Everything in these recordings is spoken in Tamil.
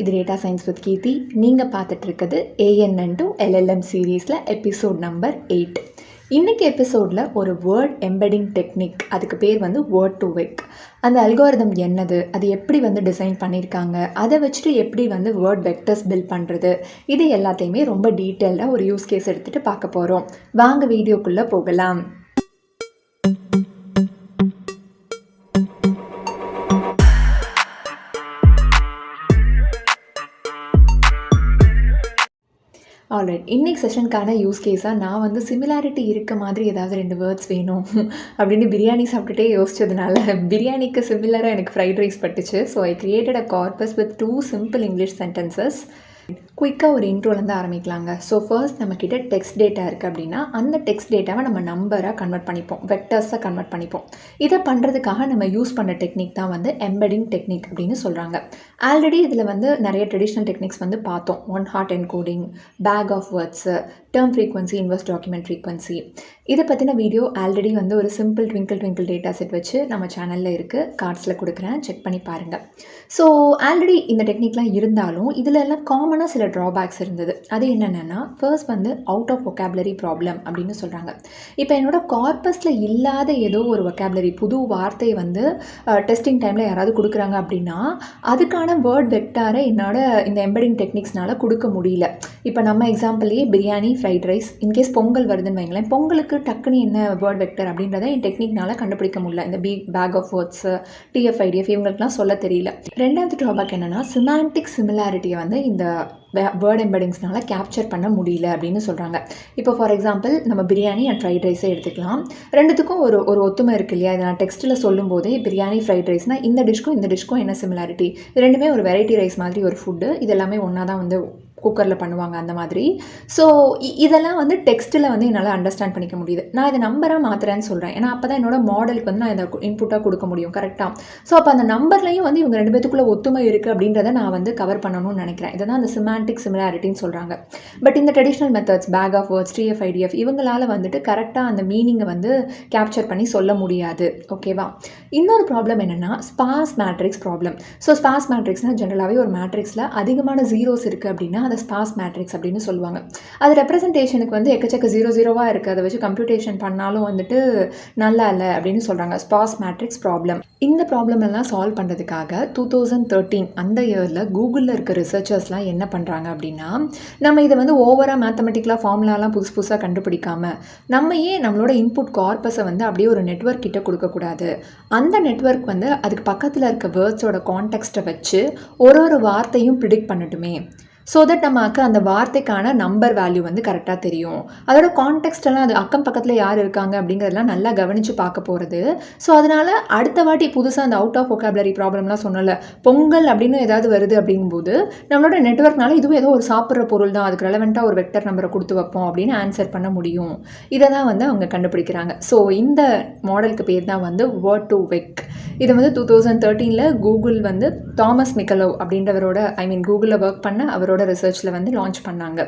இது டேட்டா சயின்ஸ் வித் கீர்த்தி. நீங்கள் பார்த்துட்டு இருக்குது ANN to LLM சீரீஸில் எபிசோட் நம்பர் 8. இன்றைக்கி எபிசோடில் ஒரு வேர்ட் எம்பெடிங் டெக்னிக், அதுக்கு பேர் வந்து வேர்ட் டு வெக். அந்த அல்காரிதம் என்னது, அது எப்படி வந்து டிசைன் பண்ணியிருக்காங்க, அதை வச்சுட்டு எப்படி வந்து வேர்ட் வெக்டர்ஸ் பில்ட் பண்ணுறது, இது எல்லாத்தையுமே ரொம்ப டீட்டெயில்டாக ஒரு யூஸ் கேஸ் எடுத்துகிட்டு பார்க்க போகிறோம். வாங்க வீடியோக்குள்ளே போகலாம். ஆல்ரைட், இன்றைக்கி செஷனுக்கான யூஸ் கேஸாக நான் வந்து சிமிலாரிட்டி இருக்க மாதிரி ஏதாவது 2 வேர்ட்ஸ் வேணும் அப்படின்னு பிரியாணி சாப்பிட்டுட்டே யோசிச்சதுனால பிரியாணிக்கு சிமிலராக எனக்கு ஃப்ரைட் ரைஸ் பட்டுச்சு. So I created a corpus with 2 simple English sentences. குயிக்காக ஒரு இன்ட்ரோலேருந்து ஆரம்பிக்கலாங்க. ஸோ ஃபர்ஸ்ட் நம்மக்கிட்ட டெக்ஸ்ட் டேட்டா இருக்குது அப்படின்னா அந்த டெக்ஸ்ட் டேட்டாவை நம்ம நம்பராக கன்வெர்ட் பண்ணிப்போம், வெக்டர்ஸாக கன்வெர்ட் பண்ணிப்போம். இதை பண்ணுறதுக்காக நம்ம யூஸ் பண்ண டெக்னிக் தான் வந்து எம்பெடிங் டெக்னிக் அப்படின்னு சொல்கிறாங்க. ஆல்ரெடி இதில் வந்து நிறைய ட்ரெடிஷ்னல் டெக்னிக்ஸ் வந்து பார்த்தோம். 1 hot encoding, bag of words, term frequency, inverse document frequency, இதை பற்றின வீடியோ ஆல்ரெடி வந்து ஒரு சிம்பிள் ட்விங்கிள் டேட்டா செட் வச்சு நம்ம சேனலில் இருக்குது, கார்ட்ஸில் கொடுக்குறேன், செக் பண்ணி பாருங்கள். ஸோ ஆல்ரெடி இந்த டெக்னிக்லாம் இருந்தாலும் இதில் எல்லாம் காமனாக சில ட்ராபேக்ஸ் இருந்தது. அது என்னென்னா, ஃபர்ஸ்ட் வந்து அவுட் ஆஃப் வொக்காபுலரி ப்ராப்ளம் அப்படின்னு சொல்கிறாங்க. இப்போ என்னோடய கார்பஸில் இல்லாத ஏதோ ஒரு வொக்காபுலரி, புது வார்த்தையை வந்து டெஸ்டிங் டைமில் யாராவது கொடுக்குறாங்க அப்படின்னா அதுக்கான வேர்ட் வெக்டாரை என்னோட இந்த எம்பெடிங் டெக்னிக்ஸ்னால் கொடுக்க முடியல. இப்போ நம்ம எக்ஸாம்பிள்லேயே biryani, fried rice, in case Pongal வருதுன்னு வைங்களேன், பொங்கலுக்கு டக்குன்னு என்ன வேர்ட் வெக்டர் அப்படின்றத என் டெக்னிக்னால் கண்டுபிடிக்க முடியல. இந்த பேக் ஆஃப் வேர்ட்ஸு, TF-IDF இவங்களுக்குலாம் சொல்ல தெரியல. ரெண்டாவது ட்ராபேக் என்னென்னா, சிமான்டிக் சிமிலாரிட்டியை வந்து இந்த வேர்ட் எம்பெடிங்ஸ்னால கேப்சர் பண்ண முடியல அப்படின்னு சொல்கிறாங்க. இப்போ ஃபார் எக்ஸாம்பிள் நம்ம பிரியாணி அண்ட் ஃப்ரைட் ரைஸை எடுத்துக்கலாம். ரெண்டுத்துக்கும் ஒரு ஒத்துமை இருக்குது இல்லையா? இதை நான் டெக்ஸ்ட்டில் சொல்லும் போதே பிரியாணி, ஃப்ரைட் ரைஸ்னால் இந்த டிஷ்க்கும் என்ன சிமிலாரிட்டி, இது ரெண்டுமே ஒரு வெரைட்டி ரைஸ் மாதிரி ஒரு ஃபுட்டு, இது எல்லாமே ஒன்றா தான் வந்து குக்கரில் பண்ணுவாங்க அந்த மாதிரி. ஸோ இதெல்லாம் வந்து டெக்ஸ்ட்டில் வந்து என்னால் அண்டர்ஸ்டாண்ட் பண்ணிக்க முடியுது. நான் இதை நம்பராக மாற்றுறேன்னு சொல்கிறேன், ஏன்னா அப்போ தான் என்னோடய மாடலுக்கு வந்து நான் இதை இன்புட்டாக கொடுக்க முடியும் கரெக்டாக. ஸோ அப்போ அந்த நம்பர்லையும் வந்து இவங்க 2 பேத்துக்குள்ளே ஒத்துமை இருக்குது அப்படின்றத நான் வந்து கவர் பண்ணணும்னு நினைக்கிறேன். இதை தான் அந்த சிமான்டிக் சிமிலாரிட்டின்னு சொல்கிறாங்க. பட் இந்த traditional methods, bag of words, TF-IDF இவங்களால் வந்துட்டு கரெக்டாக அந்த மீனிங்கை வந்து கேப்சர் பண்ணி சொல்ல முடியாது. ஓகேவா? இன்னொரு ப்ராப்ளம் என்னென்னா sparse matrix problem. So sparse மேட்ரிக்ஸ்னால் ஜென்ரலாகவே ஒரு மேட்ரிக்ஸில் அதிகமான ஜீரோஸ் இருக்குது அப்படின்னா அதை ஸ்பார்ஸ் மேட்ரிக்ஸ் அப்படின்னு சொல்லுவாங்க. அது ரெப்ரசன்டேஷனுக்கு வந்து எக்கச்சக்க 0 இருக்குது, அதை வச்சு கம்ப்யூட்டேஷன் பண்ணாலும் வந்துட்டு நல்லா இல்லை அப்படின்னு சொல்கிறாங்க. Sparse matrix problem. இந்த ப்ராப்ளம் எல்லாம் சால்வ் பண்ணுறதுக்காக 2013 அந்த இயரில் கூகுளில் இருக்க ரிசர்ச்சர்ஸ்லாம் என்ன பண்ணுறாங்க அப்படின்னா, நம்ம இதை வந்து ஓவராக மேத்தமெட்டிக்கலாக ஃபார்முலாலாம் புதுசாக கண்டுபிடிக்காமல் நம்ம ஏன் நம்மளோட இன்புட் கார்பஸை வந்து அப்படியே ஒரு நெட்வொர்க் கிட்ட கொடுக்கக்கூடாது, அந்த நெட்வொர்க் வந்து அதுக்கு பக்கத்தில் இருக்க வேர்ட்ஸோட கான்டெக்ஸ்ட்டை வச்சு ஒரு வார்த்தையும் ப்ரிடிக்ட் பண்ணட்டுமே. ஸோ தட் நமக்கு அந்த வார்த்தைக்கான நம்பர் வேல்யூ வந்து கரெக்டாக தெரியும். அதோட கான்டெக்ஸ்டெல்லாம் அது அக்கம் பக்கத்தில் யார் இருக்காங்க அப்படிங்கிறதெல்லாம் நல்லா கவனித்து பார்க்க போகிறது. ஸோ அதனால் அடுத்த வாட்டி புதுசாக அந்த அவுட் ஆஃப் வொக்காபுலரி ப்ராப்ளம்லாம் சொன்னல, பொங்கல் அப்படின்னு ஏதாவது வருது அப்படிங்கும்போது நம்மளோட நெட்வொர்க்னால இதுவும் ஏதோ ஒரு சாப்பிட்ற பொருள் தான், அதுக்கு ரெலவெண்ட்டாக ஒரு வெக்டர் நம்பரை கொடுத்து வைப்போம் அப்படின்னு ஆன்சர் பண்ண முடியும். இதை தான் வந்து அவங்க கண்டுபிடிக்கிறாங்க. ஸோ இந்த மாடலுக்கு பேர் தான் வந்து வேர்ட் டு வெக். இதை வந்து 2013 கூகுள் வந்து தாமஸ் மிக்கலோவ் அப்படின்றவரோட கூகுளில் ஒர்க் பண்ண அவரோட ரிசர்ச்சில் வந்து லான்ச் பண்ணாங்க.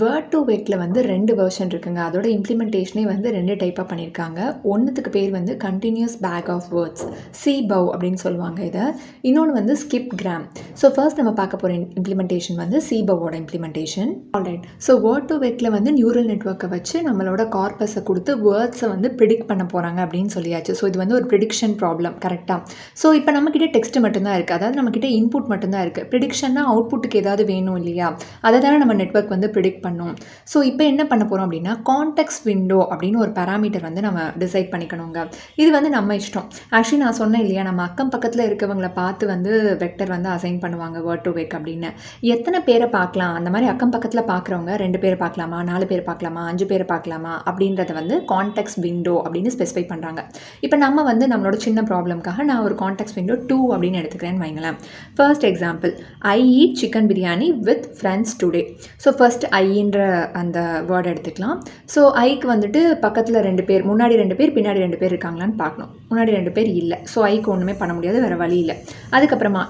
வேர்ட் டு வெக்கில் வந்து 2 வெர்ஷன் இருக்குங்க. அதோட இம்ப்ளிமெண்டேஷனே வந்து 2 டைப்பாக பண்ணியிருக்காங்க. ஒன்றுத்துக்கு பேர் வந்து continuous bag of words, CBOW அப்படின்னு சொல்லுவாங்க இதை. இன்னொன்று வந்து ஸ்கிப் கிராம். ஸோ ஃபர்ஸ்ட் நம்ம பார்க்க போகிற இம்ப்ளிமெண்டேஷன் வந்து CBOWோட implementation. Alright, so word to வெக்கில் வந்து நியூரல் நெட்வொர்க்கை வச்சு நம்மளோட கார்பஸை கொடுத்து வேர்ட்ஸை வந்து ப்ரிடிக்ட் பண்ண போகிறாங்க அப்படின்னு சொல்லியாச்சு. ஸோ இது வந்து ஒரு ப்ரிடிக்ஷன் ப்ராப்ளம் கரெக்டாக. ஸோ இப்போ நம்மக்கிட்ட டெக்ஸ்ட் மட்டும்தான் இருக்குது, அதாவது நம்மக்கிட்ட இன்புட் மட்டும்தான் இருக்குது. ப்ரிடிக்ஷன்னா அவுட்புட்டுக்கு ஏதாவது வேணும் இல்லையா, அதை தானே நம்ம நெட்வொர்க் வந்து ப்ரிடிக்ட் பண்ணும். ஸோ இப்போ என்ன பண்ண போகிறோம் அப்படின்னா, கான்டெக்ஸ்ட் விண்டோ அப்படின்னு ஒரு பேராமீட்டர் வந்து நம்ம டிசைட் பண்ணிக்கணுங்க. இது வந்து நம்ம இஷ்டம். ஆக்சுவலி நான் சொன்னேன் இல்லையா, நம்ம அக்கம் பக்கத்தில் இருக்கவங்களை பார்த்து வந்து வெக்டர் வந்து அசைன் பண்ணுவாங்க வேர்ட் டு வெக் அப்படின்னு. எத்தனை பேரை பார்க்கலாம், அந்த மாதிரி அக்கம் பக்கத்தில் பார்க்குறவங்க 2 பேரை பார்க்கலாமா, 4 பேர் பார்க்கலாமா, 5 பேரை பார்க்கலாமா அப்படின்றத வந்து கான்டெக்ஸ்ட் விண்டோ அப்படின்னு ஸ்பெசிஃபை பண்ணுறாங்க. இப்போ நம்ம வந்து நம்மளோட சின்ன ப்ராப்ளம்காக நான் ஒரு கான்டெக்ஸ்ட் விண்டோ 2 அப்படின்னு எடுத்துக்கிறேன்னு வைங்களேன். First example, I eat chicken biryani with friends today. So first ஐன்ற அந்த வேர்டு எடுத்துக்கலாம். ஸோ ஐக்கு வந்துட்டு பக்கத்தில் 2 பேர், முன்னாடி 2 பேர், பின்னாடி 2 பேர் இருக்காங்களான்னு பார்க்கணும். முன்னாடி 2 பேர் இல்லை, ஸோ ஐக்கு ஒன்றுமே பண்ண முடியாது, வேறு வழி இல்லை. அதுக்கப்புறமா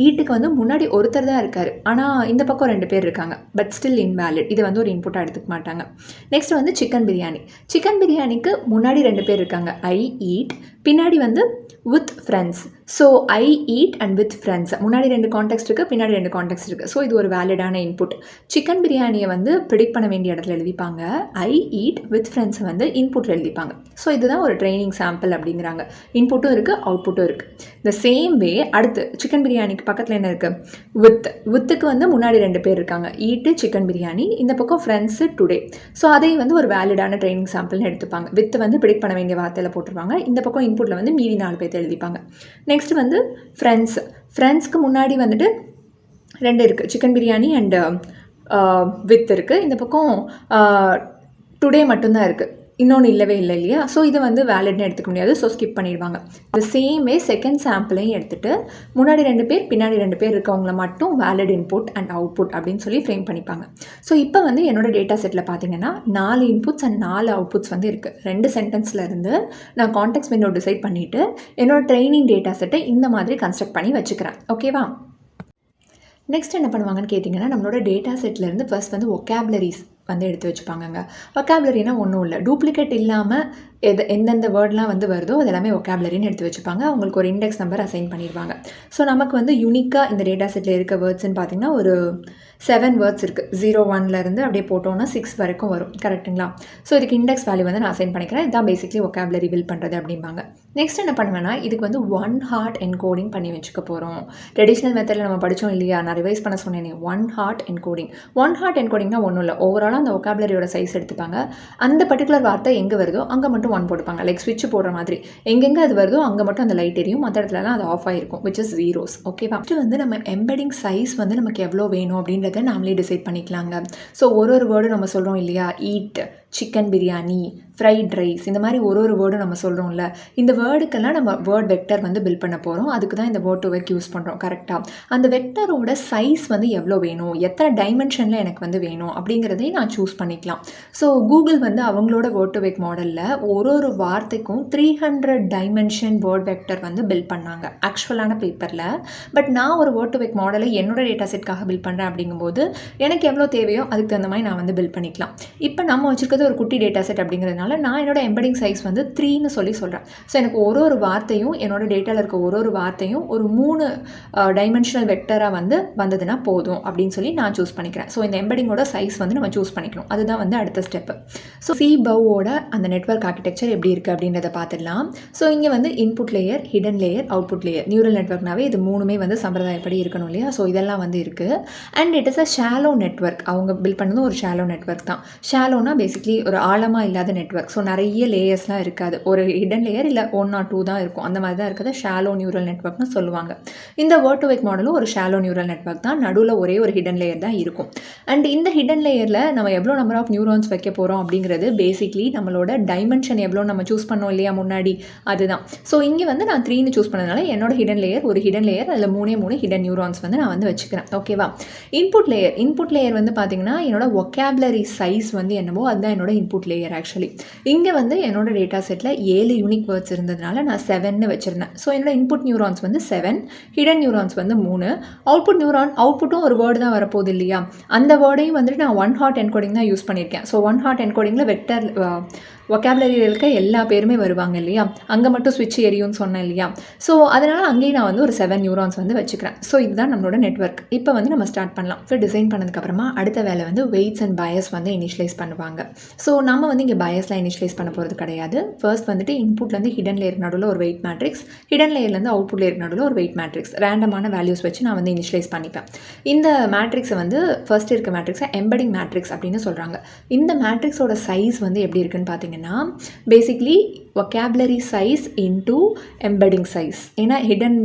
ஈட்டுக்கு வந்து முன்னாடி ஒருத்தர் தான் இருக்கார், ஆனால் இந்த பக்கம் 2 பேர் இருக்காங்க, பட் ஸ்டில் இன்வேலிட். இதை வந்து ஒரு இன்புட்டாக எடுத்துக்க மாட்டாங்க. நெக்ஸ்ட் வந்து சிக்கன் பிரியாணிக்கு முன்னாடி 2 பேர் இருக்காங்க, ஐ ஈட், பின்னாடி வந்து with friends. So I eat and with friends முன்னாடி 2 கான்டெக்ஸ்ட் இருக்குது, பின்னாடி 2 கான்டெக்ஸ்ட் இருக்குது. ஸோ இது ஒரு வேலிடான இன்புட். சிக்கன் பிரியாணியை வந்து ப்ரிடிக்ட் பண்ண வேண்டிய இடத்துல எழுதிப்பாங்க. ஐ ஈட் வித் ஃப்ரெண்ட்ஸை வந்து இன்புட்டில் எழுதிப்பாங்க. ஸோ இதுதான் ஒரு ட்ரைனிங் சாம்பிள் அப்படிங்கிறாங்க. இன்புட்டும் இருக்குது, அவுட்புட்டும் இருக்குது. இந்த சேம் வே அடுத்து சிக்கன் பிரியாணிக்கு பக்கத்தில் என்ன இருக்குது? வித்துக்கு வந்து முன்னாடி 2 பேர் இருக்காங்க. ஈட்டு சிக்கன் பிரியாணி, இந்த பக்கம் ஃப்ரெண்ட்ஸு டுடே. ஸோ அதை வந்து ஒரு வேலிடான ட்ரைனிங் சாம்பிள்னு எடுத்துப்பாங்க. வித் வந்து ப்ரிடிக்ட் பண்ண வேண்டிய வார்த்தையில் போட்டுருவாங்க. இந்த பக்கம் இன்புட்டில் வந்து மீதி 4 பேர்த்தை எழுதிப்பாங்க. நெக்ஸ்ட் வந்து ஃப்ரெண்ட்ஸ்க்கு முன்னாடி வந்துட்டு 2 இருக்குது, சிக்கன் பிரியாணி அண்ட் வித் இருக்குது. இந்த பக்கம் டுடே மட்டும்தான் இருக்குது, இன்னொன்று இல்லவே இல்லை இல்லையா? ஸோ இதை வந்து வேலிட்னு எடுத்துக்க முடியாது. ஸோ ஸ்கிப் பண்ணிடுவாங்க. இந்த சேம் வே செகண்ட் சாம்பிளையும் எடுத்துகிட்டு முன்னாடி 2 பேர் பின்னாடி 2 பேர் இருக்கவங்கள மட்டும் வேலிட் இன்புட் அண்ட் அவுட்புட் அப்படின்னு சொல்லி ஃப்ரேம் பண்ணிப்பாங்க. ஸோ இப்போ வந்து என்னோடய டேட்டா செட்டில் பார்த்தீங்கன்னா 4 இன்புட்ஸ் அண்ட் 4 அவுட்புட்ஸ் வந்து இருக்குது. 2 சென்டென்ஸில் இருந்து நான் கான்டெக்ஸ்ட் விண்டோ டிசைட் பண்ணிவிட்டு என்னோடய ட்ரைனிங் டேட்டா செட்டை இந்த மாதிரி கன்ஸ்ட்ரக்ட் பண்ணி வச்சுக்கிறேன். ஓகேவா? நெக்ஸ்ட் என்ன பண்ணுவாங்கன்னு கேட்டிங்கன்னா, நம்மளோட டேட்டா செட்லேருந்து ஃபர்ஸ்ட் வந்து ஒக்காபுலரிஸ் வந்து எடுத்து வச்சுப்பாங்கங்க. ஒக்காபுலரினா ஒன்றும் இல்லை, டூப்ளிகேட் இல்லாமல் எந்தெந்த வேர்ட்லாம் வந்து வருதோ அது எல்லாமே ஒக்காபுலரின்னு எடுத்து வச்சுப்பாங்க. அவங்களுக்கு ஒரு இண்டெக்ஸ் நம்பர் அசைன் பண்ணிடுவாங்க. ஸோ நமக்கு வந்து யூனிக்காக இந்த டேட்டா செட்டில் இருக்க வேர்ட்ஸ்ன்னு பார்த்திங்கன்னா ஒரு 7 வேர்ட்ஸ் இருக்குது. 01லேருந்து அப்படியே போட்டோன்னா 6 வரைக்கும் வரும். கரெக்டுங்களா? ஸோ இதுக்கு இண்டெக்ஸ் வேல்யூ வந்து நான் அசைன் பண்ணிக்கிறேன். இதுதான் பேசிக்லி ஒக்காபுலரி பில்ட் பண்ணுறது அப்படிம்பாங்க. நெக்ஸ்ட் என்ன பண்ணுவேன்னா, இதுக்கு வந்து 1 ஹார்ட் என்கோடிங் பண்ணி வச்சுக்க போகிறோம். ட்ரெடிஷ்னல் மெத்தடில் நம்ம படித்தோம் இல்லையா, நான் ரிவைஸ் பண்ண சொன்னேனே, 1 ஹார்ட் என்கோடிங். 1 ஹார்ட் என்கோடிங்னா ஒன்றும் இல்லை, ஓவராலாக அந்த ஒக்காபுலரியோட சைஸ் எடுத்துப்பாங்க. அந்த பர்டிகுலர் வார்த்தை எங்கே வருதோ அங்கே மட்டும் 1 போட்டுப்பாங்க. லைக் ஸ்விட்ச் போடுற மாதிரி எங்கெங்கே அது வருதோ அங்கே மட்டும் அந்த லைட் எரியும், மற்ற இடத்துலலாம் அது ஆஃப் ஆகிருக்கும், விச் இஸ் ஜீரோஸ். ஓகேவா? ஃபஸ்ட்டு வந்து நம்ம எம்பெடிங் சைஸ் வந்து நமக்கு எவ்வளோ வேணும் அப்படின்றத நாமளே டிசைட் பண்ணிக்கலாங்க. ஸோ ஒரு வேர்டும் நம்ம சொல்கிறோம் இல்லையா, eat, chicken biryani, fried rice, இந்த மாதிரி ஒரு வேர்டும் நம்ம சொல்கிறோம்ல, இந்த வேர்டுக்கெல்லாம் நம்ம வேர்ட் வெக்டர் வந்து பில்ட் பண்ண போகிறோம். அதுக்கு தான் இந்த வேர்ட் டு வெக் யூஸ் பண்ணுறோம். கரெக்டாக அந்த வெக்டரோட சைஸ் வந்து எவ்வளோ வேணும், எத்தனை டைமென்ஷனில் எனக்கு வந்து வேணும் அப்படிங்கிறதையும் நான் சூஸ் பண்ணிக்கலாம். ஸோ கூகுள் வந்து அவங்களோட வேர்ட் டு வெக் மாடலில் ஒரு வார்த்தைக்கும் 300 டைமென்ஷன் வேர்ட் வெக்டர் வந்து பில்ட் பண்ணாங்க ஆக்சுவலான பேப்பரில். பட் நான் ஒரு வேர்ட் டு வெக் மாடலை என்னோட டேட்டா செட்காக பில்ட் பண்ணுறேன் அப்படிங்கும்போது எனக்கு எவ்வளோ தேவையோ அதுக்கு தகுந்த மாதிரி நான் வந்து பில்ட் பண்ணிக்கலாம். இப்போ நம்ம வச்சுருக்க ஒரு குட்டி டேட்டா செட் அப்படிங்கிறதுனால நான் என்னோட எம்பெடிங் சைஸ் வந்து 3ன்னு சொல்கிறேன். ஸோ எனக்கு ஒரு வார்த்தையும் என்னோட டேட்டாவில் இருக்க ஒரு வார்த்தையும் ஒரு 3 டைமென்ஷனல் வெக்டராக வந்து வந்ததுன்னா போதும் அப்படின்னு சொல்லி நான் சூஸ் பண்ணிக்கிறேன். ஸோ இந்த எம்பெடிங்கோட சைஸ் வந்து நம்ம சூஸ் பண்ணிக்கணும். அதுதான் வந்து அடுத்த ஸ்டெப்பு. ஸோ CBOW-ஓட அந்த நெட்வொர்க் ஆர்கிடெக்சர் எப்படி இருக்குது அப்படின்றத பார்த்துடலாம். ஸோ இங்கே வந்து input layer, hidden layer, output layer, neural நெட்வொர்க்னாவே இது 3மே வந்து சம்பிரதாயப்படி இருக்கணும் இல்லையா? ஸோ இதெல்லாம் வந்து இருக்குது. And it is a shallow network. அவங்க பில்ட் பண்ணதும் ஒரு ஷாலோ நெட்வொர்க் தான். ஷாலோனா பேசிக்லி ஒரு ஆழமாக இல்லாத நெட்வொர்க். ஸோ நிறைய லேயர்ஸ்லாம் இருக்காது, ஒரு ஹிடன் லேயர் இல்லை 1 or 2 தான் இருக்கும். அந்த மாதிரி தான் இருக்கிறது ஷாலோ நியூரல் நெட்வொர்க்னு சொல்லுவாங்க. இந்த வேர்ட் டு வெக் மாடலும் ஒரு ஷாலோ நியூரல் நெட்வொர்க் தான். நடுவில் ஒரே ஒரு ஹிடன் லேயர் தான் இருக்கும். அண்ட் இந்த ஹிடன் லேயரில் நம்ம எவ்வளோ நம்பர் ஆஃப் நியூரான்ஸ் வைக்க போகிறோம் அப்படிங்கிறது பேசிக்லி நம்மளோட டைமென்ஷன் எவ்வளோ நம்ம சூஸ் பண்ணோம் இல்லையா முன்னாடி, அதுதான். ஸோ இங்கே வந்து நான் 3ன்னு சூஸ் பண்ணதுனால என்னோட ஹிடன் லேயர் ஒரு ஹிடன் லேயர், அதில் 3 ஹிடன் நியூரான்ஸ் வந்து நான் வந்து வச்சுக்கிறேன். ஓகேவா? இன்புட் லேயர் வந்து பார்த்தீங்கன்னா என்னோட ஒக்காபுலரி சைஸ் வந்து என்னவோ அதுதான் என்னோட இன்புட் லேயர். ஆக்சுவலி இங்கே வந்து என்னோட டேட்டா செட்டில் 7 யூனிக் வேர்ட்ஸ் இருந்ததுனால நான் 7ன்னு வச்சுருந்தேன். ஸோ என்னோட இன்புட் நியூரான்ஸ் வந்து 7, ஹிடன் நியூரான்ஸ் வந்து 3, அவுட்புட்டும் ஒரு வேர்டு தான் வரப்போகுது இல்லையா? அந்த வேர்டையும் வந்துட்டு நான் 1 ஹார்ட் என்கோடிங் தான் யூஸ் பண்ணியிருக்கேன். ஸோ 1 ஹார்ட் என்கோடிங்கில் வெக்டர் ஒக்காபுலரியில் இருக்க எல்லா பேருமே வருவாங்க இல்லையா? அங்கே மட்டும் ஸ்விட்ச் எரியும்னு சொன்னேன் இல்லையா? ஸோ அதனால் அங்கேயும் நான் வந்து ஒரு 7 நியூரான்ஸ் வந்து வச்சுக்கிறேன். ஸோ இதுதான் நம்மளோட நெட்வொர்க். இப்போ வந்து நம்ம ஸ்டார்ட் பண்ணலாம். ஸோ டிசைன் பண்ணதுக்கப்புறமா அடுத்த வேலை வந்து வெயிட்ஸ் அண்ட் பயஸ் வந்து இனிஷியலைஸ் பண்ணுவாங்க. ஸோ நம்ம வந்து இங்கே பயஸ்லாம் இனிஷியலைஸ் பண்ண போகிறது கிடையாது. ஃபர்ஸ்ட் வந்துட்டு இன்புட்லேருந்து ஹிடன் லேயர் நடுவில் ஒரு வெயிட் மேட்ரிக்ஸ், ஹிடன் லேயர்லேருந்து அவுட்புட் லேயர் நடுவில் ஒரு வெயிட் மேட்ரிக்ஸ், ரேண்டமான வேல்யூஸ் வச்சு நான் வந்து இனிஷியலைஸ் பண்ணிப்பேன். இந்த மேட்ரிக்ஸை வந்து ஃபர்ஸ்ட் இருக்க மேட்ரிக்ஸை எம்பெடிங் மேட்ரிக்ஸ் அப்படின்னு சொல்கிறாங்க. இந்த மேட்ரிக்ஸோட சைஸ் வந்து எப்படி இருக்குன்னு பார்த்தீங்கன்னா basically vocabulary size into embedding size. ஏன்னா ஹிடன்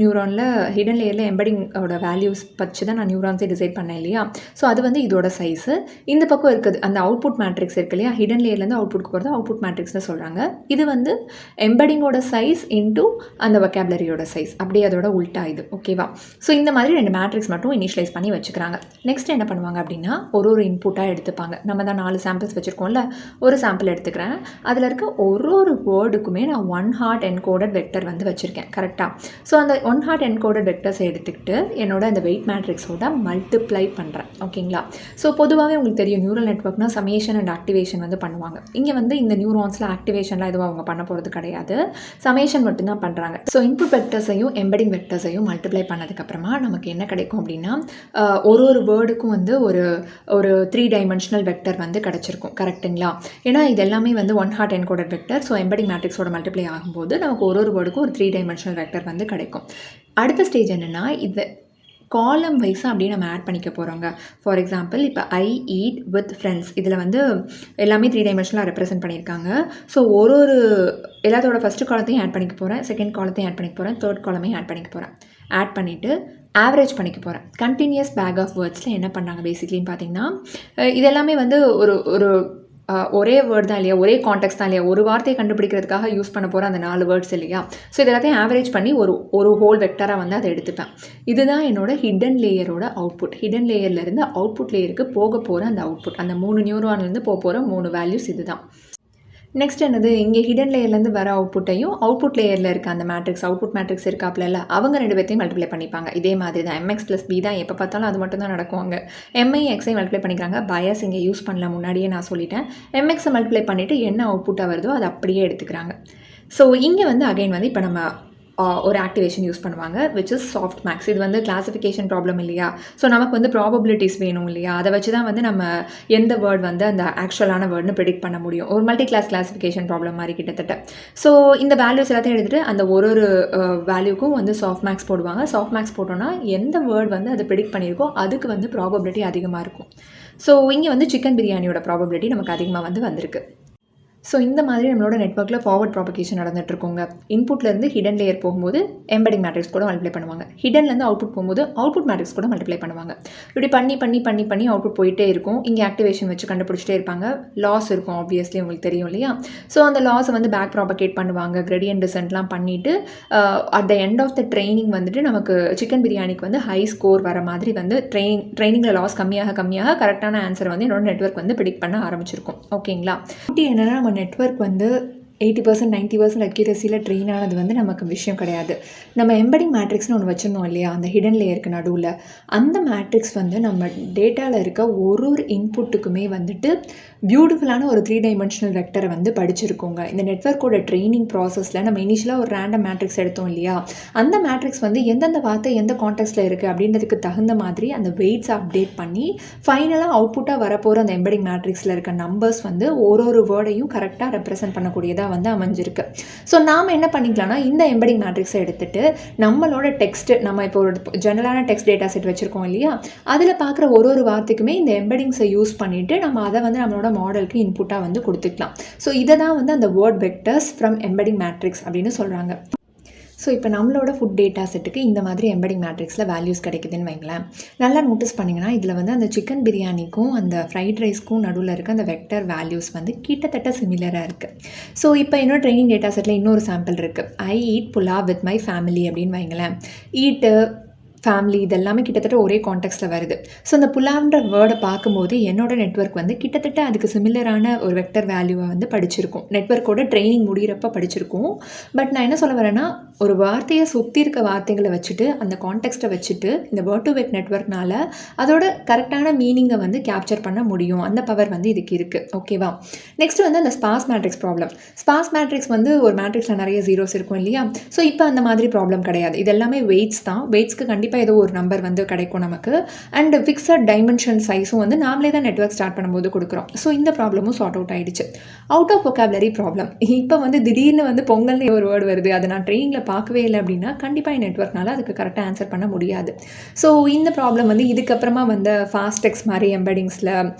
லேயரில் எம்பெடிங்கோட வேல்யூஸ் வச்சு தான் நான் நியூரான்ஸே டிசைட் பண்ணேன் இல்லையா? ஸோ அது வந்து இதோட சைஸு. இந்த பக்கம் இருக்குது அந்த அவுட்புட் மேட்ரிக்ஸ் இருக்கு இல்லையா? ஹிடன் லேயர்லேருந்து அவுட்புட்க்கு போகிறது அவுட்புட் மேட்ரிக்ஸ்னு சொல்கிறாங்க. இது வந்து எம்பெடிங்கோட சைஸ் இன்டூ அந்த vocabularyயோட சைஸ், அப்படியே அதோட உல்ட்டா இது. ஓகேவா? ஸோ இந்த மாதிரி 2 மேட்ரிக்ஸ் மட்டும் இனிஷியலைஸ் பண்ணி வச்சுக்கிறாங்க. நெக்ஸ்ட் என்ன பண்ணுவாங்க அப்படின்னா ஒரு இன்புட்டாக எடுத்துப்பாங்க. நம்ம தான் 4 சாம்பிள்ஸ் வச்சுருக்கோம்ல, ஒரு சாம்பிள் எடுத்துக்கிறேன். அதில் இருக்க ஒரு வேர்டுக்கும் வேர்டுக்குமே நான் 1 ஹார்ட் என்கோடட் வெக்டர் வந்து வச்சுருக்கேன் கரெக்டாக. ஸோ அந்த 1 ஹார்ட் என்கோடட் வெக்டர்ஸை எடுத்துக்கிட்டு என்னோட அந்த வெயிட் மேட்ரிக்ஸோட மல்டிப்ளை பண்ணுறேன். ஓகேங்களா. ஸோ பொதுவாகவே உங்களுக்கு தெரியும் நியூரல் நெட்வொர்க்னா சமேஷன் அண்ட் ஆக்டிவேஷன் வந்து பண்ணுவாங்க. இங்கே வந்து இந்த நியூரான்ஸில் ஆக்டிவேஷன்லாம் எதுவும் அவங்க பண்ண போகிறது கிடையாது, சமேஷன் மட்டும்தான் பண்ணுறாங்க. ஸோ இன்புட் வெக்டர்ஸையும் எம்பெடிங் வெக்டர்ஸையும் மல்டிப்ளை பண்ணதுக்கப்புறமா நமக்கு என்ன கிடைக்கும் அப்படின்னா ஒரு வேர்டுக்கும் வந்து ஒரு 3 டைமென்ஷனல் வெக்டர் வந்து கிடச்சிருக்கும் கரெக்டுங்களா. ஏன்னா இது எல்லாமே வந்து 1 hot encoded vector. So embedding மேட்ரிக்ஸோட மல்டிப்ளை ஆகும்போது நமக்கு ஒரு வேர்டுக்கும் ஒரு 3 டைமென்ஷனல் வெக்டர் வந்து கிடைக்கும். அடுத்த ஸ்டேஜ் என்னென்னா இது காலம் வைஸாக அப்படியே நம்ம ஆட் பண்ணிக்க போகிறோங்க. ஃபார் எக்ஸாம்பிள் இப்போ ஐ ஈட் வித் ஃப்ரெண்ட்ஸ் இதில் வந்து எல்லாமே 3 டைமென்ஷனலாக ரெப்ரசென்ட் பண்ணியிருக்காங்க. ஸோ எல்லாத்தோட ஃபஸ்ட்டு காலத்தையும் ஆட் பண்ணிக்க போகிறேன், செகண்ட் காலத்தையும் ஆட் பண்ணிக்க போகிறேன், தேர்ட் காலமையும் ஆட் பண்ணிக்க போகிறேன். ஆட் பண்ணிவிட்டு ஆவரேஜ் பண்ணிக்க போகிறேன். கண்டினியூஸ் பேக் ஆஃப் வேர்ட்ஸில் என்ன பண்ணாங்க பேசிக்லின்னு பார்த்தீங்கன்னா இது எல்லாமே வந்து ஒரு ஒரே வேர்ட் தான் இல்லையா, ஒரே கான்டெக்ட் தான் இல்லையா, ஒரு வார்த்தையை கண்டுபிடிக்கிறதுக்காக யூஸ் பண்ண போகிற அந்த 4 வேர்ட்ஸ் இல்லையா. ஸோ இது எல்லாத்தையும் ஆவரேஜ் பண்ணி ஒரு ஹோல் வெக்டராக வந்து அதை எடுத்துப்பேன். இதுதான் என்னோட ஹிடன் லேயரோட அவுட்புட். ஹிடன் லேயர்லேருந்து அவுட்புட் லேயருக்கு போக போகிற அந்த அவுட்புட், அந்த 3 நியூரான்லேருந்து போக போகிற 3 வேல்யூஸ் இதுதான். நெக்ஸ்ட் என்னது, இங்கே ஹிடன் லேயர்லேருந்து வர அவுட்புட்டையும் அவுட்புட் லேயரில் இருக்க அந்த மேட்ரிக்ஸ் அவுட்புட் மேட்ரிக்ஸ் இருக்காப்ல அவங்க 2 பேர்த்தையும் மல்டிப்ளை பண்ணிப்பாங்க. இதே மாதிரி தான் mx + b தான் எப்போ பார்த்தாலும் அது மட்டும் தான் நடக்குவாங்க. mi xஐ மல்டிப்ளை பண்ணிக்கிறாங்க. பயாஸ் இங்கே யூஸ் பண்ணல, முன்னாடியே நான் சொல்லிட்டேன். mxஐ மல்டிப்ளை பண்ணிவிட்டு என்ன அவுட்புட்டாக வருதோ அதை அப்படியே எடுத்துக்கிறாங்க. ஸோ இங்கே வந்து அகைன் வந்து இப்போ நம்ம ஒரு ஆக்டிவேஷன் யூஸ் பண்ணுவாங்க விச் இஸ் சாஃப்ட் மேக்ஸ். இது வந்து கிளாஸிஃபிகேஷன் ப்ராப்ளம் இல்லையா. ஸோ நமக்கு வந்து ப்ராபபிலிட்டிஸ் வேணும் இல்லையா, அதை வச்சு தான் வந்து நம்ம எந்த வேர்ட் வந்து அந்த ஆக்சுவலான வேர்ட்னு ப்ரெடிக்ட் பண்ண முடியும். ஒரு மல்டி கிளாஸிஃபிகேஷன் ப்ராப்ளம் மாதிரி கிட்டத்தட்ட. ஸோ இந்த வேல்யூஸ் எல்லாத்தையும் எடுத்துகிட்டு அந்த ஒரு வேல்யூக்கும் வந்து சாஃப்ட் மேக்ஸ் போடுவாங்க. சாஃப்ட் மேக்ஸ் போட்டோன்னா எந்த வேர்ட் வந்து அதை ப்ரெடிக்ட் பண்ணியிருக்கோ அதுக்கு வந்து ப்ராபபிலிட்டி அதிகமாக இருக்கும். ஸோ இங்கே வந்து சிக்கன் பிரியாணியோட ப்ராபபிலிட்டி நமக்கு அதிகமாக வந்து வந்திருக்கு. ஸோ இந்த மாதிரி நம்மளோட நெட்வொர்க்கில் ஃபார்வர்ட் ப்ராபகேஷன் நடந்துகிட்ருக்கோங்க. இன்புட்லேருந்து ஹிடன் லேயர் போகும்போது எம்பெடிங் மேட்ரிக்ஸ் கூட மல்டிப்ளை பண்ணுவாங்க. ஹிடன்லேருந்து அவுட்புட் போகும்போது அவுட்புட் மேட்ரிக்ஸ் கூட மல்டிப்ளை பண்ணுவாங்க. இப்படி பண்ணி அவுட்புட் போயிட்டே இருக்கும். இங்கே ஆக்டிவேஷன் வச்சு கண்டுபிடிச்சிட்டே இருப்பாங்க. லாஸ் இருக்கும் ஆப்வியஸ்லி, உங்களுக்கு தெரியும் இல்லையா. ஸோ அந்த லாஸை வந்து பேக் ப்ராபகேட் பண்ணுவாங்க, கிரேடியன்ட் டிசென்ட்லாம் பண்ணிவிட்டு at the end of the training வந்துட்டு நமக்கு சிக்கன் பிரியாணிக்கு வந்து ஹை ஸ்கோர் வர மாதிரி வந்து ட்ரைனிங்கில் லாஸ் கம்மியாக கரெக்டான ஆன்சர் வந்து என்னோட நெட்வொர்க் வந்து ப்ரெடிக்ட் பண்ண ஆரம்பிச்சிருக்கும். ஓகேங்களா. என்னென்னா நம்ம நெட்வொர்க் வந்து 80% 90% அக்யூரஸியில் ட்ரெயின் ஆனது வந்து நமக்கு விஷயம் கிடையாது. நம்ம எம்பெடிங் மேட்ரிக்ஸ்னு ஒன்று வச்சுருந்தோம் இல்லையா, அந்த ஹிடன் லேயருக்கு நடுவில். அந்த மேட்ரிக்ஸ் வந்து நம்ம டேட்டாவில் இருக்க ஒரு இன்புட்டுக்குமே வந்துட்டு பியூட்டிஃபுல்லான ஒரு 3 டைமென்ஷனல் வெக்டரை வந்து படிச்சிருக்கோங்க. இந்த நெட்வொர்க்கோட ட்ரைனிங் ப்ராசஸில் நம்ம இனிஷியலாக ஒரு ரேண்டம் மேட்ரிக்ஸ் எடுத்தோம் இல்லையா, அந்த மேட்ரிக்ஸ் வந்து எந்தெந்த வார்த்தை எந்த கான்டெக்ஸ்ட்டில் இருக்குது அப்படின்றதுக்கு தகுந்த மாதிரி அந்த வெயிட்ஸை அப்டேட் பண்ணி ஃபைனலாக அவுட்புட்டாக வரப்போகிற அந்த எம்பெடிங் மேட்ரிக்ஸில் இருக்க நம்பர்ஸ் வந்து ஒரு வேர்டையும் கரெக்டாக ரெப்ரசென்ட் பண்ணக்கூடியதாக வந்து அமைஞ்சிருக்கு. ஸோ நாம் என்ன பண்ணிக்கலாம்னா இந்த எம்பெடிங் மேட்ரிக்ஸை எடுத்துகிட்டு நம்மளோட டெக்ஸ்ட்டு, நம்ம இப்போ ஒரு ஜெனரலான டெக்ஸ்ட் டேட்டா செட் வச்சுருக்கோம் இல்லையா, அதில் பார்க்குற ஒரு வார்த்தைக்குமே இந்த எம்பெடிங்ஸை யூஸ் பண்ணிவிட்டு நம்ம அதை வந்து நம்மளோட மாடலுக்கு இன்புட்டாக வந்து கொடுத்துக்கலாம். ஸோ இதை தான் வந்து அந்த word vectors from embedding matrix அப்படின்னு சொல்கிறாங்க. ஸோ இப்போ நம்மளோட ஃபுட் டேட்டா செட்டுக்கு இந்த மாதிரி எம்பெடிங் மேட்ரிக்ஸில் வேல்யூஸ் கிடைக்குதுன்னு வைங்களேன். நல்லா நோட்டீஸ் பண்ணிங்கன்னா இதில் வந்து அந்த சிக்கன் பிரியாணிக்கும் அந்த ஃப்ரைட் ரைஸ்க்கும் நடுவில் இருக்க அந்த வெக்டர் வேல்யூஸ் வந்து கிட்டத்தட்ட சிமிலராக இருக்குது. ஸோ இப்போ என்னோட ட்ரைனிங் டேட்டா செட்டில் இன்னொரு சாம்பிள் இருக்குது. I eat pulao with my family அப்படின்னு வைங்களேன். ஈட்டு ஃபேமிலி இதெல்லாமே கிட்டத்தட்ட ஒரே கான்டெக்ஸ்ட்டில் வருது. ஸோ அந்த புலாவ்ன்ற வேர்டை பார்க்கும்போது என்னோட நெட்வொர்க் வந்து கிட்டத்தட்ட அதுக்கு சிமிலரான ஒரு வெக்டர் வேல்யூவை வந்து படிச்சிருக்கும். நெட்வொர்க்கோட ட்ரைனிங் முடிகிறப்ப படிச்சிருக்கும். பட் நான் என்ன சொல்ல வரேன்னா, ஒரு வார்த்தையை சுற்றி இருக்க வார்த்தைகளை வச்சுட்டு அந்த கான்டெக்ஸ்ட்டை வச்சுட்டு இந்த வேர்ட் டு வெக் நெட்வொர்க்னால அதோட கரெக்டான மீனிங்கை வந்து கேப்சர் பண்ண முடியும். அந்த பவர் வந்து இதுக்கு இருக்குது. ஓகேவா. நெக்ஸ்ட் வந்து அந்த sparse matrix problem. Sparse matrix வந்து ஒரு மேட்ரிக்ஸில் நிறைய ஜீரோஸ் இருக்கும் இல்லையா. ஸோ இப்போ அந்த மாதிரி ப்ராப்ளம் கிடையாது. இது எல்லாமே வெயிட்ஸ் தான். வெயிட்ஸ்க்கு கண்டிப்பாக ஏதோ ஒரு நம்பர் வந்து கிடைக்கும் நமக்கு. அண்ட் ஃபிக்ஸட் டைமென்ஷன் சைஸும் வந்து நாமளே தான் நெட்வொர்க் ஸ்டார்ட் பண்ணும்போது கொடுக்குறோம். ஸோ இந்த ப்ராப்ளமும் சார்ட் அவுட் ஆகிடுச்சு. Out of vocabulary problem. இப்போ வந்து திடீர்னு வந்து பொங்கல்னு ஒரு வேர்டு வருது, அதை நான் ட்ரெயினில் பார்க்கவே இல்லை அப்படின்னா கண்டிப்பாக என் நெட்வொர்க்னால அதுக்கு கரெக்டாக ஆன்சர் பண்ண முடியாது. ஸோ இந்த ப்ராப்ளம் வந்து இதுக்கப்புறமா வந்து ஃபாஸ்ட் டெக்ஸ்ட் மாதிரி எம்பெடிங்ஸில்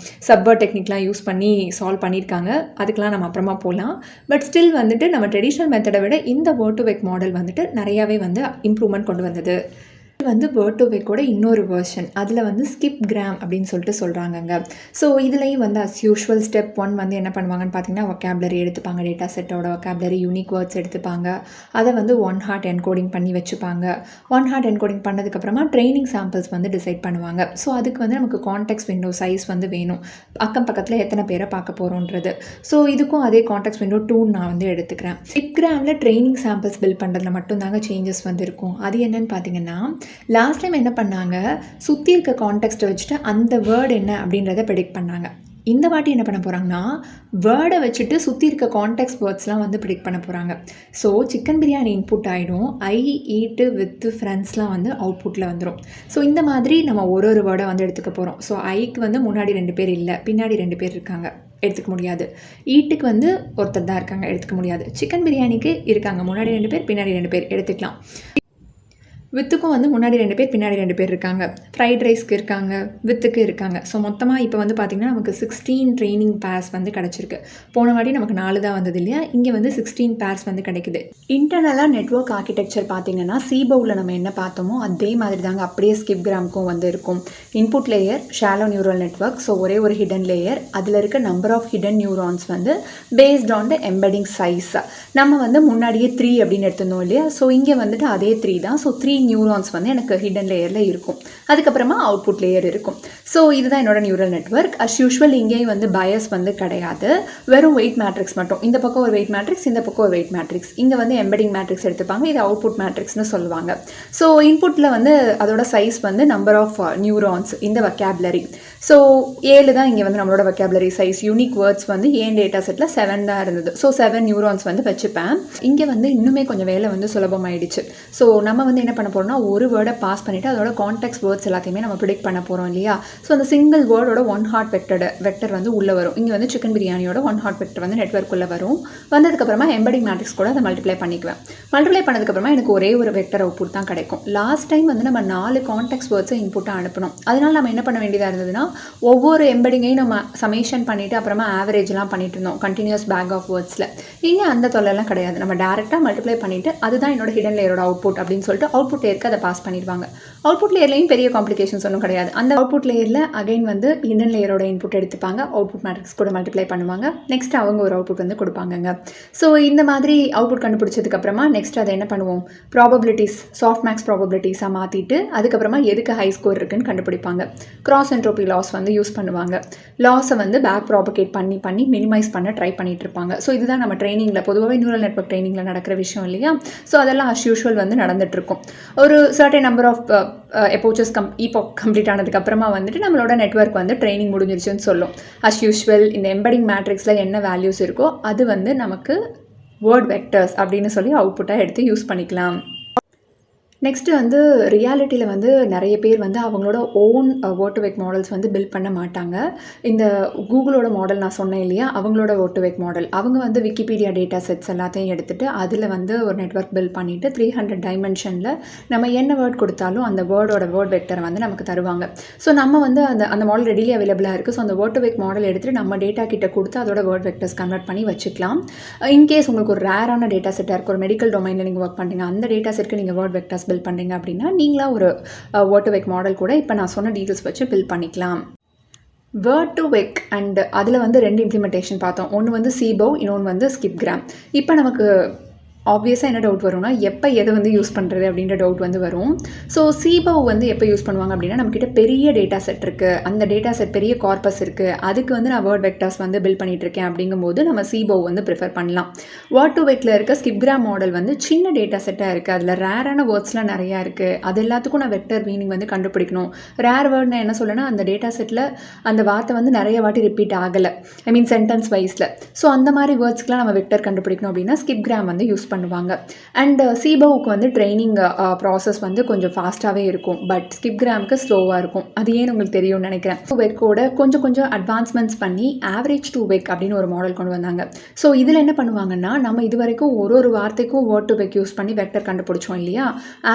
சப்வேர்ட் டெக்னிக்லாம் யூஸ் பண்ணி சால்வ் பண்ணியிருக்காங்க. அதுக்கெலாம் நம்ம அப்புறமா போகலாம். பட் ஸ்டில் வந்துட்டு நம்ம ட்ரெடிஷ்னல் மெத்தடை விட இந்த வேர்ட் டு வெக் மாடல் வந்துட்டு நிறையாவே வந்து இம்ப்ரூவ்மெண்ட் கொண்டு வந்தது. இது வந்து வேர்ட் டு வேக்கோட இன்னொரு வெர்ஷன். அதில் வந்து ஸ்கிப் கிராம் அப்படின்னு சொல்லிட்டு சொல்கிறாங்கங்க. ஸோ இதுலேயும் வந்து அஸ் யூஷுவல் ஸ்டெப் 1 வந்து என்ன பண்ணுவாங்கன்னு பார்த்தீங்கன்னா, வொக்காபுலரி எடுத்துப்பாங்க, டேட்டா செட்டோட வொக்காபுலரி, யூனிக் வேர்ட்ஸ் எடுத்துப்பாங்க. அதை வந்து 1 ஹார்ட் என்கோடிங் பண்ணி வச்சுப்பாங்க. 1 ஹார்ட் என்கோடிங் பண்ணதுக்கப்புறமா ட்ரைனிங் சாம்பிள்ஸ் வந்து டிசைட் பண்ணுவாங்க. ஸோ அதுக்கு வந்து நமக்கு கான்டெக்ஸ்ட் விண்டோ சைஸ் வந்து வேணும், அக்கம் பக்கத்தில் எத்தனை பேரை பார்க்க போகிறோன்றது. ஸோ இதுக்கும் அதே கான்டெக்ஸ்ட் விண்டோ 2 நான் வந்து எடுத்துக்கிறேன். ஸ்கிப் கிராமில் ட்ரைனிங் சாம்பிள்ஸ் பில்ட் பண்ணுறதுல மட்டும்தாங்க சேஞ்சஸ் வந்து இருக்கும். அது என்னன்னு பார்த்தீங்கன்னா, லாஸ்ட் டைம் என்ன பண்ணாங்க, சுற்றி இருக்க கான்டெக்ஸ்ட்டை வச்சுட்டு அந்த வேர்டு என்ன அப்படின்றத ப்ரெடிக்ட் பண்ணாங்க. இந்த வாட்டி என்ன பண்ண போகிறாங்கன்னா, வேர்டை வச்சுட்டு சுற்றி இருக்க கான்டெக்ஸ்ட் வேர்ட்ஸ்லாம் வந்து ப்ரெடிக்ட் பண்ண போகிறாங்க. ஸோ சிக்கன் பிரியாணி இன்புட் ஆகிடும், ஐ ஈட்டு வித் ஃப்ரெண்ட்ஸ்லாம் வந்து அவுட்புட்டில் வந்துடும். ஸோ இந்த மாதிரி நம்ம ஒரு வேர்டை வந்து எடுத்துக்க போகிறோம். ஸோ ஐக்கு வந்து முன்னாடி 2 பேர் இல்லை, பின்னாடி 2 பேர் இருக்காங்க, எடுத்துக்க முடியாது. ஈட்டுக்கு வந்து ஒருத்தர் தான் இருக்காங்க, எடுத்துக்க முடியாது. சிக்கன் பிரியாணிக்கு இருக்காங்க, முன்னாடி 2 பேர், பின்னாடி 2 பேர், எடுத்துக்கலாம். வித்துக்கும் வந்து முன்னாடி 2 பேர், பின்னாடி 2 பேர் இருக்காங்க. ஃப்ரைட் ரைஸ்க்கு இருக்காங்க, வித்துக்கு இருக்காங்க. ஸோ மொத்தமாக இப்போ வந்து பார்த்திங்கன்னா நமக்கு 16 ட்ரைனிங் பேர்ஸ் வந்து கிடச்சிருக்கு. போன வாட்டி நமக்கு 4 தான் வந்தது இல்லையா, இங்கே வந்து 16 பேர்ஸ் வந்து கிடைக்குது. இன்டர்னலாக நெட்வொர்க் ஆர்கிடெக்சர் பார்த்திங்கன்னா, சீபோவில் நம்ம என்ன பார்த்தோமோ அதே மாதிரி தாங்க அப்படியே ஸ்கிப் கிராமுக்கும் வந்து இருக்கும். Input layer shallow neural network, so ஒரே ஒரு ஹிடன் லேயர், அதில் இருக்க நம்பர் ஆஃப் ஹிடன் நியூரான்ஸ் வந்து based on the embedding size. நம்ம வந்து முன்னாடியே 3 அப்படின்னு எடுத்துருந்தோம் இல்லையா, ஸோ இங்கே வந்துட்டு அதே 3 தான். ஸோ 3 நியூரான்ஸ் வந்து எனக்கு ஹிடன் லேயரில் இருக்கும். அதுக்கப்புறமா அவுட்புட் லேயர் இருக்கும். ஸோ இதுதான் என்னோட நியூரல் நெட்வொர்க். அஸ் யூஷுவல் இங்கேயும் வந்து பயஸ் வந்து கிடையாது, வெறும் வெயிட் மேட்ரிக்ஸ் மட்டும். இந்த பக்கம் ஒரு வெயிட் மேட்ரிக்ஸ், இந்த பக்கம் ஒரு வெயிட் மேட்ரிக்ஸ். இங்கே வந்து எம்பெடிங் மேட்ரிக்ஸ் எடுத்துப்பாங்க, இது அவுட்புட் மேட்ரிக்ஸ்னு சொல்லுவாங்க. ஸோ இன்புட்டில் வந்து அதோட சைஸ் வந்து நம்பர் ஆஃப் நியூரான்ஸ், இந்த வொக்காபுலரி. ஸோ 7 தான் இங்கே வந்து நம்மளோட வொக்காபுலரி சைஸ். யூனிக் வேர்ட்ஸ் வந்து ஏன் டேட்டா செட்டில் 7 தான் இருந்தது. ஸோ 7 நியூரான்ஸ் வந்து வச்சுப்பேன். இங்கே வந்து இன்னுமே கொஞ்சம் வேலை வந்து சுலபமாயிடுச்சு. ஸோ நம்ம வந்து என்ன பண்ண போகிறோம்னா, ஒரு வேர்டை பாஸ் பண்ணிவிட்டு அதோட கான்டெக்ஸ்ட் வேர்ட்ஸ் எல்லாத்தையுமே நம்ம ப்ரிடிக்ட் பண்ண போகிறோம் இல்லையா. ஸோ அந்த சிங்கிள் வேர்டோட 1 ஹார்ட் வெக்டர் வந்து உள்ளே வரும். இங்கே வந்து சிக்கன் பிரியாணியோட 1 ஹார்ட் வெக்டர் வந்து நெட்வொர்க்குள்ளே வரும். வந்ததுக்கப்புறமா எம்பெடிங் மேட்ரிக்ஸ் கூட அதை மல்டிப்ளை பண்ணிக்குவேன். மல்டிப்ளை பண்ணதுக்கப்புறமா எனக்கு ஒரே ஒரு வெக்டர் அவுட்புட் தான் கிடைக்கும். லாஸ்ட் டைம் வந்து நம்ம 4 கான்டெக்ஸ்ட் வேர்ட்ஸை இன்புட்டாக அனுப்பணும். அதனால் நம்ம என்ன பண்ண வேண்டியதாக இருந்ததுன்னா, ஒவ்வொரு எம்பெடிங்கையும் நம்ம சமேஷன் பண்ணிவிட்டு அப்புறமா ஆவரேஜ்லாம் பண்ணிட்டு இருந்தோம் கண்டினியூஸ் பேக் ஆஃப் வேர்ட்ஸில். இங்கே அந்த தொல்லைலாம் கிடையாது. நம்ம டேரெக்டாக மல்டிப்ளை பண்ணிவிட்டு அதுதான் என்னோட ஹிடன் லேயரோட அவுட்புட் அப்படின்னு சொல்லிட்டு அவுட்புட் லேயருக்கு அதை பாஸ் பண்ணிடுவாங்க. அவுட்புட் லேயர்லையும் பெரிய காம்ப்ளிகேஷன்ஸ் ஒன்றும் கிடையாது. அந்த அவுட்புட் லேயரில் அகைன் வந்து ஹிடன் லேயரோட இன்புட் எடுத்துப்பாங்க, அவுட்புட் மேட்ரிக்ஸ் கூட மல்டிப்ளை பண்ணுவாங்க, நெக்ஸ்ட் அவங்க ஒரு அவுட்புட் வந்து கொடுப்பாங்கங்க. ஸோ இந்த மாதிரி அவுட்புட் கண்டுபிடிச்சதுக்கப்புறமா நெக்ஸ்ட் அதை என்ன பண்ணுவோம், ப்ராபபிலிட்டிஸ், சாஃப்ட் மேக்ஸ் ப்ராபபிலிட்டிஸாக மாற்றிட்டு அதுக்கப்புறமா எதுக்கு ஹை ஸ்கோர் இருக்குன்னு கண்டுபிடிப்பாங்க. கிராஸ் என்ட்ரோபி லாஸ் வந்து யூஸ் பண்ணுவாங்க. லாஸை வந்து பேக் ப்ராபகேட் பண்ணி மினிமைஸ் பண்ண ட்ரை பண்ணிட்டு இருப்பாங்க. ஸோ இதுதான் நம்ம ட்ரைனிங்கில் பொதுவாகவே நியூரல் நெட்வொர்க் ட்ரைனிங்கில் நடக்கிற விஷயம் இல்லையா. ஸோ அதெல்லாம் அஸ் யூஷுவல் வந்து நடந்துட்டு இருக்கும். ஒரு சர்டன் நம்பர் ஆஃப் எபோச்சஸ் கம்ப்ளீட் ஆனதுக்கப்புறமா வந்துட்டு நம்மளோட நெட்வொர்க் வந்து ட்ரைனிங் முடிஞ்சிருச்சுன்னு சொல்லும். அஸ் யூஷுவல் இந்த எம்பெடிங் மேட்ரிக்ஸில் என்ன வேல்யூஸ் இருக்கோ அது வந்து நமக்கு வேர்ட் வெக்டர்ஸ் அப்படின்னு சொல்லி அவுட்புட்டாக எடுத்து யூஸ் பண்ணிக்கலாம். நெக்ஸ்ட்டு வந்து ரியாலிட்டியில் வந்து நிறைய பேர் வந்து அவங்களோட own word to wake models வந்து பில்ட் பண்ண மாட்டாங்க. இந்த கூகுளோட மாடல் நான் சொன்னேன் இல்லையா, அவங்களோட வேர்ட் டு வேக் மாடல், அவங்க வந்து விக்கிபீடியா டேட்டா செட்ஸ் எல்லாத்தையும் எடுத்துகிட்டு அதில் வந்து ஒரு நெட்வொர்க் பில்ட் பண்ணிவிட்டு 300 டைமென்ஷனில் நம்ம என்ன வேர்ட் கொடுத்தாலும் அந்த வேர்டோட வேர்ட் வெக்டரை வந்து நமக்கு தருவாங்க. ஸோ நம்ம வந்து அந்த மாடல் ரெடிலி அவைலபிளாக இருக்குது. ஸோ அந்த வேர்ட் டு வேக் மாடல் எடுத்துகிட்டு நம்ம டேட்டா கிட்ட கொடுத்து அதோட வேர்ட் வெக்டர்ஸ் கன்வெர்ட் பண்ணி வச்சுக்கலாம். இன்கேஸ் உங்களுக்கு ஒரு ரேரான டேட்டா செட்டாக இருக்குது, ஒரு மெடிக்கல் டொமைனில் நீங்கள் ஒர்க் பண்ணுறீங்க, அந்த டேட்டா செட்டுக்கு நீங்கள் வேர்ட் வெக்டர்ஸ் பில்ட் பண்ணுறீங்க அப்படின்னா நீங்களா ஒரு வேர்ட் டு வேக் மாடல் கூட இப்போ நான் சொன்ன டீட்டெயில்ஸ் வச்சு பில்ட் பண்ணிக்கலாம். வேர்ட் டு வேக் அண்ட் அதில் வந்து 2 இம்ப்ளிமெண்டேஷன் பார்த்தோம். ஒன்று வந்து சீபோ, இன்னொன்று வந்து ஸ்கிப் கிராம். இப்போ நமக்கு ஆப்வியஸாக என்ன டவுட் வரும்னா, எப்போ எதை வந்து யூஸ் பண்ணுறது அப்படின்ற டவுட் வந்து வரும். ஸோ சீபோ வந்து எப்போ யூஸ் பண்ணுவாங்க அப்படின்னா, நம்மக்கிட்ட பெரிய டேட்டா செட் இருக்குது, அந்த டேட்டா செட் பெரிய கார்பஸ் இருக்குது, அதுக்கு வந்து நான் வேர்ட் வெக்டர்ஸ் வந்து பில்ட் பண்ணிட்டு இருக்கேன் அப்படிங்கும்போது நம்ம சீபோ வந்து ப்ரிஃபர் பண்ணலாம். வேர்ட் டு வேக்கில் இருக்க ஸ்கிப் கிராம் மாடல் வந்து சின்ன டேட்டா செட்டாக இருக்குது, அதில் ரேரான வேர்ட்ஸ்லாம் நிறையா இருக்குது, அது எல்லாத்துக்கும் நான் வெக்டர் மீனிங் வந்து கண்டுபிடிக்கணும். ரேர் வேர்ட்னா என்ன சொல்லணும்னா, அந்த டேட்டா செட்டில் அந்த வார்த்தை வந்து நிறைய வாட்டி ரிப்பீட் ஆகலை, ஐ மீன் சென்டென்ஸ் வைஸில். ஸோ அந்த மாதிரி வேர்ட்ஸ்க்குலாம் நம்ம வெக்டர் கண்டுபிடிக்கணும் அப்படின்னா ஸ்கிப் கிராம் வந்து யூஸ் பண்ணுவாங்க. அண்ட் சீபோவுக்கு வந்து ட்ரைனிங் ப்ராசஸ் வந்து கொஞ்சம் ஃபாஸ்ட்டாகவே இருக்கும், பட் ஸ்கிப் கிராமுக்கு ஸ்லோவாக இருக்கும். அது ஏன்னு உங்களுக்கு தெரியும்னு நினைக்கிறேன். வேக்கோட கொஞ்சம் அட்வான்ஸ்மெண்ட்ஸ் பண்ணி ஆவரேஜ் டு வேக் அப்படின்னு ஒரு மாடல் கொண்டு வந்தாங்க. ஸோ இதில் என்ன பண்ணுவாங்கன்னா, நம்ம இது வரைக்கும் ஒரு வார்த்தைக்கும் வேர்ட் டு வேக் யூஸ் பண்ணி வெக்டர் கண்டுபிடிச்சோம் இல்லையா.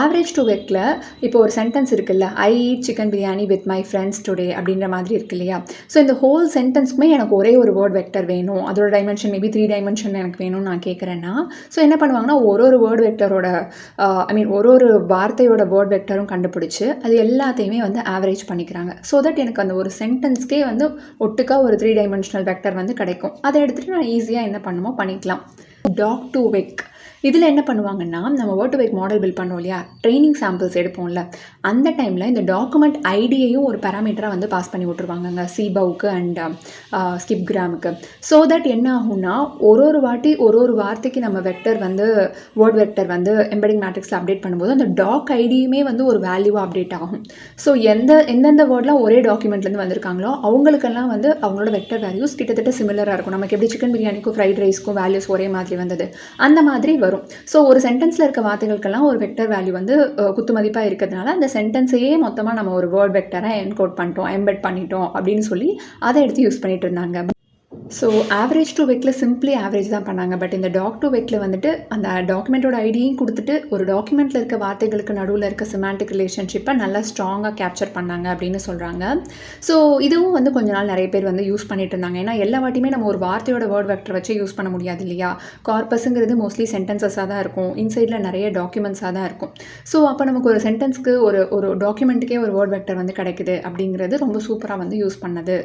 ஆவரேஜ் டு வேக்கில் இப்போ ஒரு சென்டென்ஸ் இருக்குல்ல, ஐ eat chicken biryani with my friends today அப்படின்ற மாதிரி இருக்கு இல்லையா. ஸோ இந்த ஹோல் சென்டென்ஸ்க்குமே எனக்கு ஒரே ஒரு வேர்ட் வெக்டர் வேணும், அதோட டைமென்ஷன் மேபி 3 டைமென்ஷன் எனக்கு வேணும்னு நான் கேட்குறேன்னா, ஸோ என்ன பண்ணுவாங்கன்னா, ஒரு வேர்ட் வெக்டரோட ஒரு வார்த்தையோட வேர்ட் வெக்டரும் கண்டுபிடிச்சு, அது எல்லாத்தையுமே வந்து ஆவரேஜ் பண்ணிக்கிறாங்க. ஸோ தட் எனக்கு அந்த ஒரு சென்டென்ஸ்க்கே வந்து ஒட்டுக்கா ஒரு 3 டைமென்ஷனல் வெக்டர் வந்து கிடைக்கும். அத எடுத்துட்டு நான் ஈஸியா என்ன பண்ணுமோ பண்ணிக்கலாம். டாக் டு வெக் இதில என்ன பண்ணுவாங்கன்னா, நம்ம வேர்ட் டு வெக் மாடல் பில்ட் பண்ணோம் இல்லையா? ட்ரெய்னிங் சாம்பிள்ஸ் எடுப்போம்ல, அந்த டைமில இந்த டாக்குமெண்ட் ஐடியையும் ஒரு பாராமீட்டரா வந்து பாஸ் பண்ணி விட்டுருவாங்கங்க. சீபவுக்கு அண்ட் ஸ்கிப்கிராமுக்கு. ஸோ தட் என்ன ஆகும்னா, ஒரு வாட்டி ஒரு வார்த்தைக்கு நம்ம வெக்டர் வந்து வேர்ட் வெக்டர் வந்து எம்பெடிங் மேட்ரிக்ஸில் அப்டேட் பண்ணும்போது, அந்த டாக் ஐடியுமே வந்து ஒரு வேல்யூவாக அப்டேட் ஆகும். ஸோ எந்தெந்த வேர்ட்லாம் ஒரே டாக்குமெண்ட்லேருந்து வந்திருக்காங்களோ, அவங்களுக்கெல்லாம் வந்து அவங்களோட வெக்டர் வேல்யூஸ் கிட்டத்தட்ட சிமிலராக இருக்கும். நமக்கு எப்படி சிக்கன் பிரியாணிக்கும், ஃப்ரைட் ரைஸ்க்கும் வேல்யூஸ் ஒரே மாதிரி வந்தது, அந்த மாதிரி வரும். ஸோ ஒரு சென்டென்ஸில் இருக்க வார்த்தைகளுக்கெல்லாம் ஒரு வெக்டர் வேல்யூ வந்து குத்து மதிப்பாக இருக்கிறதுனால, அந்த சென்டென்ஸையே மொத்தமாக நம்ம ஒரு வேர்ட் வெக்டராக என்கோட் பண்ணிட்டோம், எம்பெட் பண்ணிட்டோம் அப்படின்னு சொல்லி அதை எடுத்து யூஸ் பண்ணிட்டு இருந்தாங்க. ஸோ ஆவரேஜ் டு வெக்கில் சிம்பிளி ஆவரேஜ் தான் பண்ணாங்க. பட் இந்த டாக் டு வெக்கில் வந்துட்டு அந்த டாக்குமெண்ட்டோட ஐடியையும் கொடுத்துட்டு, ஒரு டாக்குமெண்ட்டில் இருக்க வார்த்தைகளுக்கு நடுவில் இருக்க சிமாண்டிக் ரிலேஷன்ஷிப்பை நல்லா ஸ்ட்ராங்காக கேப்சர் பண்ணாங்க அப்படின்னு சொல்கிறாங்க. ஸோ இதுவும் வந்து கொஞ்ச நாள் நிறைய பேர் வந்து யூஸ் பண்ணிட்டு இருந்தாங்க. ஏன்னா எல்லா வாட்டியுமே நம்ம ஒரு வார்த்தையோட வேர்ட் வெக்டர் வச்சு யூஸ் பண்ண முடியாது இல்லையா? கார்பஸுங்கிறது மோஸ்ட்லி சென்டென்சஸாக தான் இருக்கும். இன்சைடில் நிறைய டாக்குமெண்ட்ஸாக தான் இருக்கும். ஸோ அப்போ நமக்கு ஒரு சென்டென்ஸ்க்கு ஒரு டாக்குமெண்ட்டுக்கே ஒரு வேர்ட் வெக்டர் வந்து கிடைக்குது அப்படிங்கிறது ரொம்ப சூப்பராக வந்து யூஸ் பண்ணது.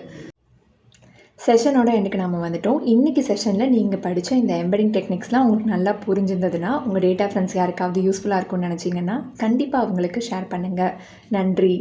செஷனோட எண்டுக்கு நம்ம வந்துட்டோம். இன்றைக்கி செஷனில் நீங்கள் படித்த இந்த எம்பெடிங் டெக்னிக்ஸ்லாம் உங்களுக்கு நல்லா புரிஞ்சிருந்ததுன்னா, உங்கள் டேட்டா ஃப்ரெண்ட்ஸ் யாருக்காவது யூஸ்ஃபுல்லாக இருக்கும்னு நினச்சிங்கன்னா, கண்டிப்பாக அவங்களுக்கு ஷேர் பண்ணுங்கள். நன்றி.